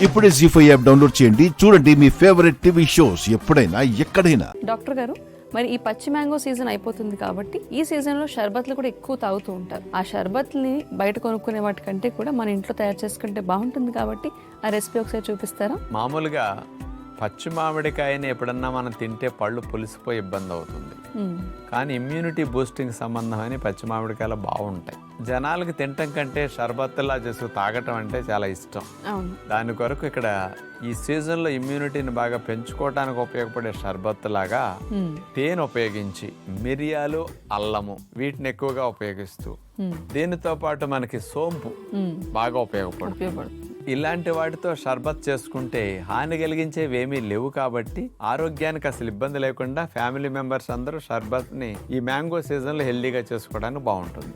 ఇప్పుడే జీ5 app download చేయండి. చూడండి మీ ఫేవరెట్ టీవీ షోస్ ఎప్పుడైనా ఎక్కడైనా. డాక్టర్ గారు, మరి ఈ పచ్చి మ్యాంగో సీజన్ అయిపోతుంది కాబట్టి ఈ సీజన్లో షర్బత్లు కూడా ఎక్కువ తాగుతూ ఉంటారు. ఆ షర్బత్ని బయట కొనుక్కునే వాటికంటే కూడా మన ఇంట్లో తయారు చేసుకుంటే బాగుంటుంది కాబట్టి ఆ రెసిపీ ఒకసారి చూపిస్తారా? మామూలుగా పచ్చి మామిడికాయని ఎప్పుడన్నా మనం తింటే పళ్ళు పులిసిపోయి ఇబ్బంది అవుతుంది. కానీ ఇమ్యూనిటీ బూస్టింగ్ సంబంధమైన పచ్చి మామిడికాయలు బాగుంటాయి. జనాలకి తినటం కంటే షర్బత్తులా చేసి తాగటం అంటే చాలా ఇష్టం. దాని కొరకు ఇక్కడ ఈ సీజన్లో ఇమ్యూనిటీని బాగా పెంచుకోవడానికి ఉపయోగపడే షర్బత్ లాగా తేనె ఉపయోగించి మిరియాలు, అల్లము వీటిని ఎక్కువగా ఉపయోగిస్తూ దీనితో పాటు మనకి సోంపు బాగా ఉపయోగపడుతుంది. ఇలాంటి వాటితో షర్బత్ చేసుకుంటే హాని కలిగించేవి ఏమీ లేవు కాబట్టి ఆరోగ్యానికి అసలు ఇబ్బంది లేకుండా ఫ్యామిలీ మెంబర్స్ అందరూ షర్బత్ ని ఈ మ్యాంగో సీజన్ లో హెల్దీగా చేసుకోవడానికి బాగుంటుంది.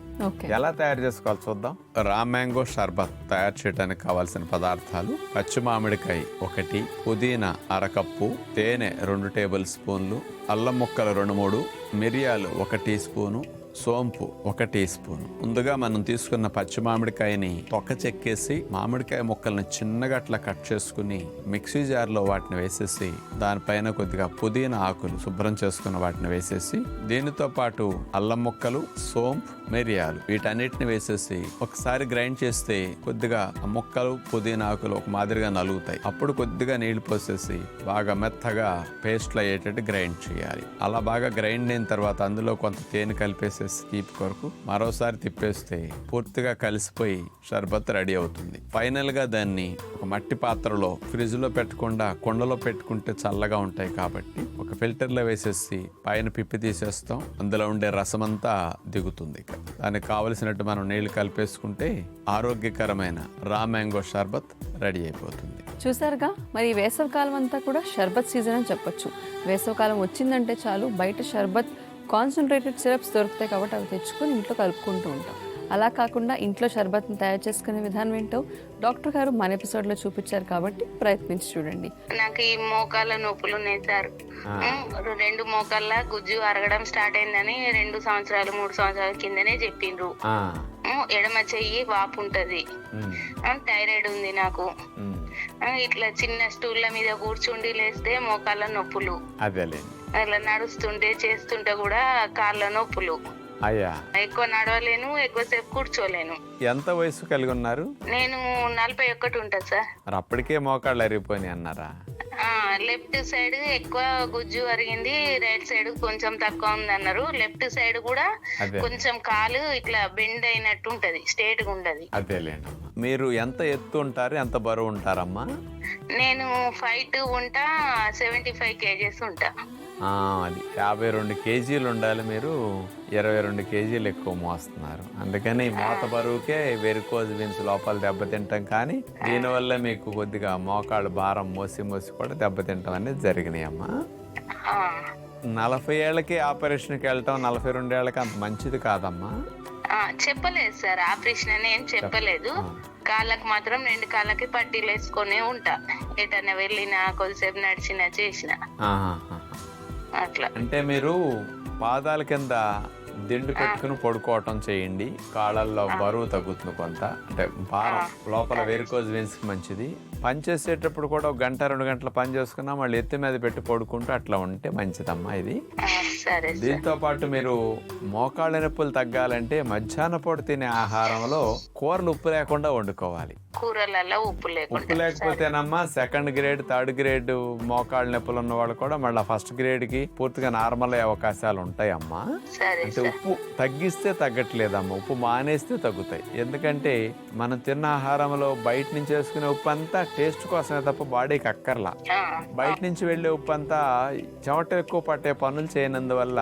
ఎలా తయారు చేసుకోవాలి చూద్దాం. రా మ్యాంగో షర్బత్ తయారు చేయడానికి కావాల్సిన పదార్థాలు: పచ్చి మామిడికాయ 1, పుదీనా అరకప్పు, తేనె 2 టేబుల్ స్పూన్లు, అల్లం ముక్కలు 2-3, మిరియాలు 1 టీ స్పూను, సోంపు 1 టీ స్పూన్. ముందుగా మనం తీసుకున్న పచ్చి మామిడికాయని తొక్క చెక్కేసి మామిడికాయ ముక్కల్ని చిన్నగా అట్లా కట్ చేసుకుని మిక్సీ జార్లో వాటిని వేసేసి దానిపైన కొద్దిగా పుదీనా ఆకులు శుభ్రం చేసుకున్న వాటిని వేసేసి దీనితో పాటు అల్లం ముక్కలు, సోంపు, మిరియాలు వీటన్నిటిని వేసేసి ఒకసారి గ్రైండ్ చేస్తే కొద్దిగా ఆ ముక్కలు, పుదీనా ఆకులు ఒక మాదిరిగా నలుగుతాయి. అప్పుడు కొద్దిగా నీళ్లు పోసేసి బాగా మెత్తగా పేస్ట్లు అయ్యేటట్టు గ్రైండ్ చేయాలి. అలా బాగా గ్రైండ్ అయిన తర్వాత అందులో కొంత తేనె కలిపేసి తీపి కొరకు మరోసారి తిప్పేస్తే పూర్తిగా కలిసిపోయి షర్బత్ రెడీ అవుతుంది. ఫైనల్ గా దాన్ని ఒక మట్టి పాత్రలో ఫ్రిడ్జ్ లో పెట్టకుండా కుండలో పెట్టుకుంటే చల్లగా ఉంటాయి కాబట్టి ఒక ఫిల్టర్ లో వేసేసి పైన పిప్పి తీసేస్తాం. అందులో ఉండే రసం అంతా దిగుతుంది. దానికి కావలసినట్టు మనం నీళ్లు కలిపేసుకుంటే ఆరోగ్యకరమైన రా మ్యాంగో షర్బత్ రెడీ అయిపోతుంది. చూసారుగా, మరి వేసవికాలం అంతా కూడా షర్బత్ సీజన్ అని చెప్పొచ్చు. వేసవికాలం వచ్చిందంటే చాలు బయట షర్బత్ కాన్సన్ట్రేటెడ్ సిరప్స్ దొరుకుతాయి కాబట్టి అవి తెచ్చుకొని ఇంట్లో కలుపుకుంటూ ఉంటాం. అలా కాకుండా ఇంట్లో షర్బత్ని తయారు చేసుకునే విధానం ఏంటో డాక్టర్ గారు మన ఎపిసోడ్లో చూపించారు కాబట్టి ప్రయత్నించి చూడండి. నాకు ఈ మోకాళ్ళ నొప్పులు ఉన్నాయి సార్. 2 మోకాళ్ళ గుజ్జు అరగడం స్టార్ట్ అయిందని 2 సంవత్సరాలు 3 సంవత్సరాల కిందనే చెప్పిండ్రు. ఎడమ చెయ్యి వాపు ఉంటది, థైరాయిడ్ ఉంది నాకు. ఇట్లా చిన్న స్టూళ్ళ మీద కూర్చుండి లేస్తే మోకాళ్ళ నొప్పులు, అట్లా నడుస్తుంటే చేస్తుంటే కూడా కాళ్ళ నొప్పులు. అయ్యా, ఎక్కువ నడవలేను, ఎక్కువసేపు కూర్చోలేను. ఎంత వయసు కలిగి ఉన్నారు? నేను 41 ఉంటా సార్. మరి అప్పటికే మోకాళ్ళు అరిగిపోయినాయి అన్నారా? లెఫ్ట్ సైడ్ ఎక్కువ గుజ్జు అరిగింది, రైట్ సైడ్ కొంచెం తక్కువ ఉంది అన్నారు. లెఫ్ట్ సైడ్ కూడా కొంచెం కాలు ఇట్లా బెండ్ అయినట్టు ఉంటది, స్ట్రేట్ గా ఉండదు. అదేలేండి. మీరు ఎంత ఎత్తు ఉంటారు, ఎంత బరువు ఉంటారమ్మా? నేను 5'2" ఉంటా, 75 kgs ఉంటా. అది 52 కేజీలు ఉండాలి. మీరు 22 కేజీలు ఎక్కువ మోస్తున్నారు. అందుకని మోత బరువుకే వెరికోజ్ వెయిన్స్ లోపల దెబ్బతింటాం. కానీ దీనివల్ల మీకు కొద్దిగా మోకాళ్ళు భారం మోసి కూడా దెబ్బతింటాం అనేది జరిగినాయి అమ్మా. 40 ఏళ్ళకి ఆపరేషన్కి వెళ్ళటం 42 ఏళ్ళకి అంత మంచిది కాదమ్మా. చెప్పలేదు సార్, ఆపరేషన్ అని ఏం చెప్పలేదు. కాళ్ళకి మాత్రం 2 కాళ్ళకి పట్టీలు వేసుకొని ఉంటా. ఎటన్నా వెళ్ళినా, కొద్దిసేపు నడిచినా, చేసినా అట్లా. అంటే మీరు పాదాల కింద దిండు పెట్టుకుని పడుకోవటం చేయండి. కాళ్ళల్లో బరువు తగ్గుతుంది కొంత, అంటే భారం లోపల వెరికోజ్ వెయిన్స్ కి మంచిది. పని చేసేటప్పుడు కూడా 1 గంట 2 గంటలు పని చేసుకున్నా మళ్ళీ ఎత్తి మీద పెట్టి పడుకుంటూ అట్లా ఉంటే మంచిదమ్మా ఇది. దీంతో పాటు మీరు మోకాళ్ళ నొప్పులు తగ్గాలంటే మధ్యాహ్న పూట తినే ఆహారంలో కూరలు ఉప్పు లేకుండా వండుకోవాలి. కూరలలో ఉప్పు లేకపోతేనమ్మా 2nd గ్రేడ్ 3rd గ్రేడ్ మోకాళ్ళ నొప్పులు ఉన్న వాళ్ళు కూడా మళ్ళీ 1st గ్రేడ్ కి పూర్తిగా నార్మల్ అయ్యే అవకాశాలు ఉంటాయమ్మా. అంటే ఉప్పు తగ్గిస్తే తగ్గట్లేదమ్మా, ఉప్పు మానేస్తే తగ్గుతాయి. ఎందుకంటే మనం తిన్న ఆహారంలో బయట నుంచి వేసుకునే ఉప్పు అంతా టేస్ట్ కోసమే తప్ప బాడీకి అక్కర్లా. బయట నుంచి వెళ్లే ఉప్పు అంతా చెమట ఎక్కువ పట్టే పనులు చేయనందువల్ల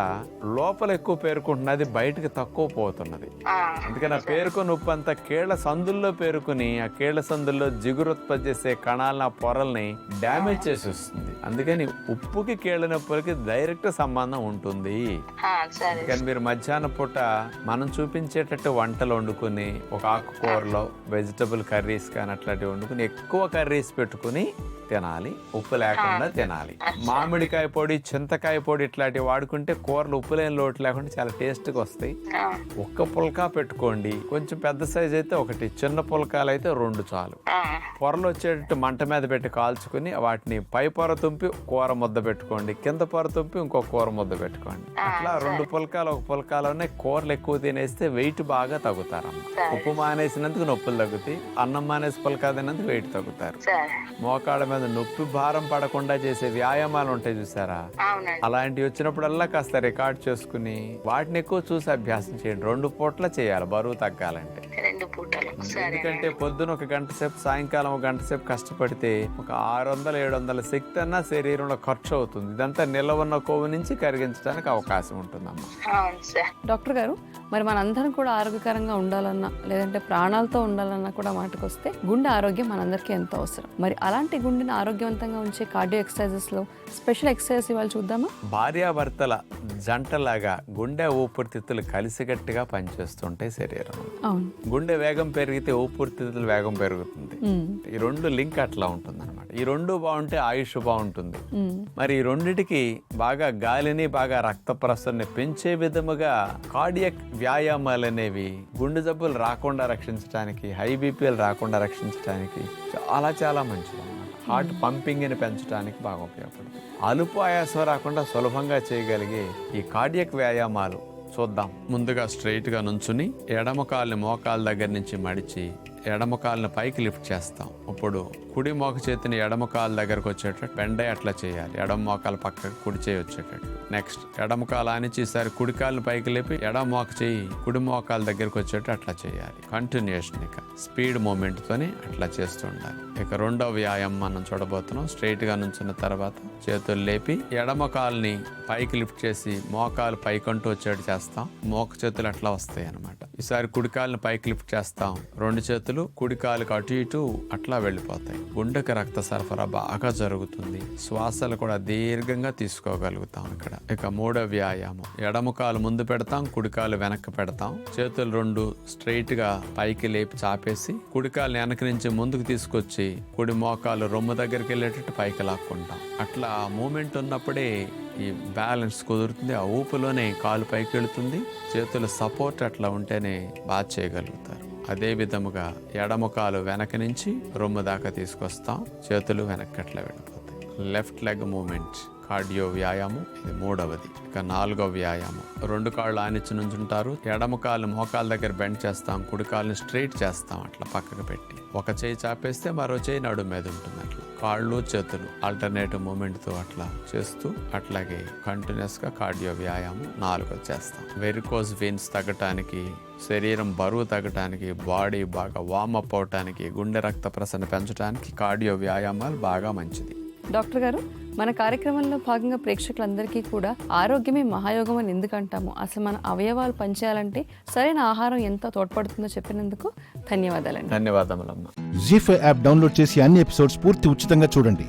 లోపల ఎక్కువ పేరుకుంటున్నది, బయటకు తక్కువ పోతున్నది. అందుకని ఆ పేరుకుని ఉప్పు అంతా కీళ్ల సందుల్లో పేరుకుని ఆ కీళ్ల సందుల్లో జిగురు ఉత్పత్తి చేసే కణాల పొరల్ని డ్యామేజ్ చేసి వస్తుంది. అందుకని ఉప్పుకి కీళ్ల నొప్పులకి డైరెక్ట్ సంబంధం ఉంటుంది. అందుకని మీరు మధ్యాహ్న పూట మనం చూపించేటట్టు వంటలు వండుకుని ఒక ఆకుకూరలో వెజిటబుల్ కర్రీస్ కానీ అట్లాంటివి వండుకుని ఎక్కువ కర్రీస్ పెట్టుకుని తినాలి, ఉప్పు లేకుండా తినాలి. మామిడికాయ పొడి, చింతకాయ పొడి ఇట్లాంటివి వాడుకుంటే కూరలు ఉప్పు లేని లోటు లేకుండా చాలా టేస్ట్గా వస్తాయి. 1 పుల్కా పెట్టుకోండి, కొంచెం పెద్ద సైజ్ అయితే 1, చిన్న పుల్కాలు అయితే 2 రెండు చాలు. ఆ, పొరలు వచ్చేటట్టు మంట మీద పెట్టి కాల్చుకుని వాటిని పై పొర తుంపి కూర ముద్ద పెట్టుకోండి, కింద పొర తుంపి ఇంకో కూర ముద్ద పెట్టుకోండి. అట్లా 2 పుల్కాలు 1 పుల్కాలోనే కూరలు ఎక్కువ తినేస్తే వెయిట్ బాగా తగ్గుతారమ్మ. ఉప్పు మానేసినందుకు నొప్పులు తగ్గుతాయి, అన్నం మానేసి పుల్కా తిన్నందుకు వెయిట్ తగ్గుతారు. సరే. మోకాళ్ళ మీద నొప్పి భారం పడకుండా చేసే వ్యాయామాలు ఉంటాయి చూసారా, అవునండి. అలాంటివి వచ్చినప్పుడల్లా కాస్త రికార్డ్ చేసుకుని వాటిని ఎక్కువ చూసి అభ్యాసం చేయండి. 2 పూట్ల చేయాలి బరువు తగ్గాలంటే. 2 పూటలు. సరే. ఎందుకంటే పొద్దున 1 గంట సేపు, సాయంకాలం 1 గంట సేపు కష్టపడితే ఒక 600-700 శక్తి అన్నా శరీరంలో ఖర్చు అవుతుంది. ఇదంతా నిల్వ ఉన్న కొవ్వు నుంచి కరిగించడానికి అవకాశం ఉంటుందమ్మా. అవును సార్. డాక్టర్ గారు, మరి మనందరం కూడా ఆరోగ్యకరంగా ఉండాలన్నా లేదంటే ప్రాణాలతో ఉండాలన్నా కూడా మాటకొస్తే గుండె ఆరోగ్యం మనందరికీ ఎంతో అవసరం. మరి అలాంటి గుండెని ఆరోగ్యవంతంగా ఉంచే కార్డియో ఎక్సర్సైజెస్లో స్పెషల్ ఎక్సర్సైజ్ ఇవాళ చూద్దామా? భార్యాభర్తల జంటలాగా గుండె ఊపిరితిత్తులు కలిసికట్టుగా పనిచేస్తుంటాయి శరీరం. అవును. గుండె వేగం పెరిగితే ఊపిరితిత్తుల వేగం పెరుగుతుంది. ఈ 2 లింక్ అట్లా ఉంటుంది అనమాట. ఈ 2 బాగుంటే ఆయుష్ బాగుంటుంది. మరి ఈ రెండిటికి బాగా గాలిని, బాగా రక్త ప్రసరణ పెంచే విధముగా కార్డియక్ వ్యాయామాలు అనేవి గుండె జబ్బులు రాకుండా రక్షించడానికి, హై బీపీలు రాకుండా రక్షించడానికి చాలా చాలా మంచిది అన్నమాట. హార్ట్ పంపింగ్ని పెంచడానికి బాగా ఉపయోగపడుతుంది. అలుపు ఆయాసం రాకుండా సులభంగా చేయగలిగే ఈ కార్డియక్ వ్యాయామాలు చూద్దాం. ముందుగా స్ట్రైట్గా నుంచుని ఎడమ కాళ్ళని మోకాళ్ళ దగ్గర నుంచి మడిచి ఎడమ కాళ్ళని పైకి లిఫ్ట్ చేస్తాం. ఇప్పుడు కుడి మోక చేతిని ఎడమ కాళ్ళ దగ్గరకు వచ్చేటట్టు బెండే అట్లా చేయాలి. ఎడమ మోకాలు పక్కకు కుడి చేయి వచ్చేటట్టు. నెక్స్ట్ ఎడమ కాలు ఆనిచి ఈసారి కుడి కాళ్ళని పైకి లేపి ఎడమ మోక చేయి కుడి మోకాల దగ్గరకు వచ్చేటట్టు అట్లా చేయాలి. కంటిన్యూషన్ ఇక స్పీడ్ మూమెంట్ తోని అట్లా చేస్తూ ఉండాలి. ఇక రెండవ వ్యాయామం మనం చూడబోతున్నాం. స్ట్రైట్ గా నుంచున్న తర్వాత చేతులు లేపి ఎడమ కాలుని పైకి లిఫ్ట్ చేసి మోకాలు పైకంటూ వచ్చేటట్టు చేస్తాం. మోక చేతులు అట్లా వస్తాయి అన్నమాట. ఈసారి కుడి కాలుని పైకి లిఫ్ట్ చేస్తాం. 2 చేతులు కుడి కాలుకి అటు ఇటు అట్లా వెళ్ళిపోతాయి. గుండెకి రక్త సరఫరా బాగా జరుగుతుంది. శ్వాసలు కూడా దీర్ఘంగా తీసుకోగలుగుతాం ఇక్కడ. ఇక మూడవ వ్యాయామం, ఎడమ కాలు ముందు పెడతాం, కుడి కాలు వెనక్కి పెడతాం. చేతులు 2 స్ట్రైట్ గా పైకి లేపి చాపేసి కుడి కాలు వెనక నుంచి ముందుకు తీసుకొచ్చి కుడి మోకాలు రొమ్ము దగ్గరికి వెళ్ళేటట్టు పైకి లాక్కుంటాం. అట్లా మూమెంట్ ఉన్నప్పుడే ఈ బ్యాలెన్స్ కుదురుతుంది. ఆ ఊపులోనే కాలు పైకి వెళుతుంది. చేతుల సపోర్ట్ అట్లా ఉంటేనే బాగా చేయగలుగుతారు. అదే విధముగా ఎడమ కాలు వెనక నుంచి రొమ్ము దాకా తీసుకొస్తాం. చేతులు వెనక్కి అట్లా వెళ్ళిపోతాయి. లెఫ్ట్ లెగ్ మూమెంట్ కార్డియో వ్యాయామం, ఇది మూడవది. ఇక 4వ వ్యాయామం, 2 కాళ్ళు ఆనిచ్చి నుంచుంటారు. ఎడమ కాలు మోకాల దగ్గర బెండ్ చేస్తాం, కుడి కాళ్ళని స్ట్రైట్ చేస్తాం అట్లా పక్కకు పెట్టి. ఒక చేయి చాపేస్తే మరో చేయి నడుము మీద ఉంటుంది. అట్లా కాళ్ళు చేతులు ఆల్టర్నేటివ్ మూమెంట్ తో అట్లా చేస్తూ అట్లాగే కంటిన్యూస్ గా కార్డియో వ్యాయామం 4 చేస్తాం. వెరికోజ్ వెయిన్స్ తగ్గటానికి, శరీరం బరువు తగ్గటానికి, బాడీ బాగా వార్మప్ అవటానికి, గుండె రక్త ప్రసరణ పెంచడానికి కార్డియో వ్యాయామాలు బాగా మంచిది. డాక్టర్ గారు, మన కార్యక్రమంలో భాగంగా ప్రేక్షకులందరికీ కూడా ఆరోగ్యమే మహాయోగం అని ఎందుకు అంటాము, అసలు మన అవయవాలు పనిచేయాలంటే సరైన ఆహారం ఎంత తోడ్పడుతుందో చెప్పినందుకు ధన్యవాదాలండి. ధన్యవాదములమ్మా. జీ5 యాప్ డౌన్లోడ్ చేసి అన్ని ఎపిసోడ్స్ పూర్తి ఉచితంగా చూడండి.